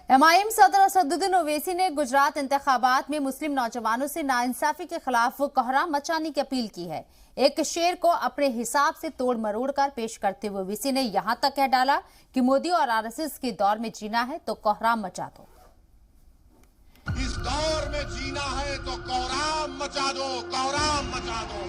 MIM सदर असदुद्दीन ओवैसी ने गुजरात इंतखाबात में मुस्लिम नौजवानों से नाइंसाफी के खिलाफ कोहराम मचाने की अपील की है। एक शेर को अपने हिसाब से तोड़ मरोड़ कर पेश करते हुए ओवैसी ने यहां तक कह डाला कि मोदी और RSS के दौर में जीना है तो कोहराम मचा दो। इस दौर में जीना है तो कोहराम मचा दो, कोहराम मचा दो।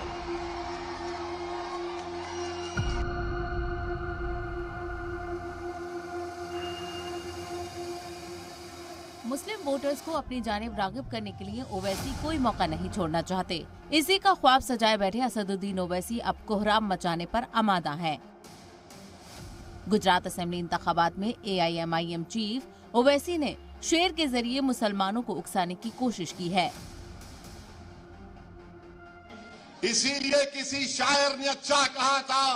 मुस्लिम वोटर्स को अपनी जानिब रागिब करने के लिए ओवैसी कोई मौका नहीं छोड़ना चाहते। इसी का ख्वाब सजाए बैठे असदुद्दीन ओवैसी अब कोहराम मचाने पर आमादा हैं। गुजरात असेंबली इंतखाबात में AIMIM चीफ ओवैसी ने शेर के जरिए मुसलमानों को उकसाने की कोशिश की है। इसीलिए किसी शायर ने अच्छा कहा था,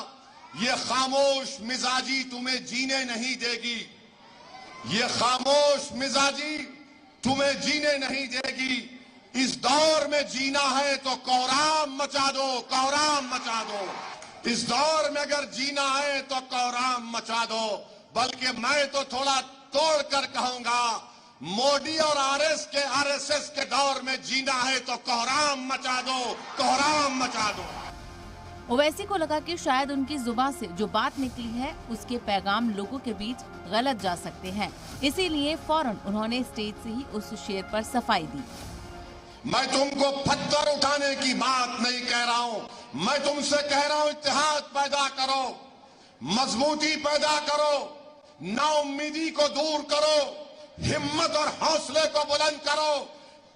ये खामोश मिजाजी तुम्हें जीने नहीं देगी, ये खामोश मिजाजी तुम्हें जीने नहीं देगी। इस दौर में जीना है तो कोहराम मचा दो, कोहराम मचा दो। इस दौर में अगर जीना है तो कोहराम मचा दो। बल्कि मैं तो थोड़ा तोड़ कर कहूंगा, मोदी और RSS के दौर में जीना है तो कोहराम मचा दो, कोहराम मचा दो। ओवैसी को लगा कि शायद उनकी जुबान से जो बात निकली है उसके पैगाम लोगों के बीच गलत जा सकते हैं, इसीलिए फौरन उन्होंने स्टेज से ही उस शेर पर सफाई दी। मैं तुमको पत्थर उठाने की बात नहीं कह रहा हूं, मैं तुमसे कह रहा हूं इत्तेहाद पैदा करो, मजबूती पैदा करो, नाउम्मीदी को दूर करो, हिम्मत और हौसले को बुलंद करो।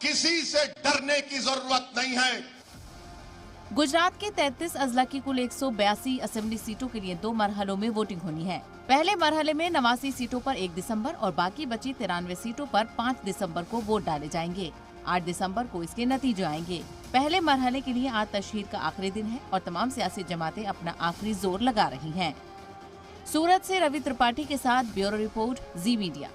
किसी से डरने की जरूरत नहीं है। गुजरात के 33 अजला की कुल 182 असेंबली सीटों के लिए 2 मरहलों में वोटिंग होनी है। पहले मरहले में 89 सीटों पर 1 दिसंबर और बाकी बची 93 सीटों पर 5 दिसंबर को वोट डाले जाएंगे। 8 दिसंबर को इसके नतीजे आएंगे। पहले मरहले के लिए आज तशहीर का आखिरी दिन है और तमाम सियासी जमातें अपना आखिरी जोर लगा रही हैं। सूरत से रवि त्रिपाठी के साथ ब्यूरो रिपोर्ट, जी मीडिया।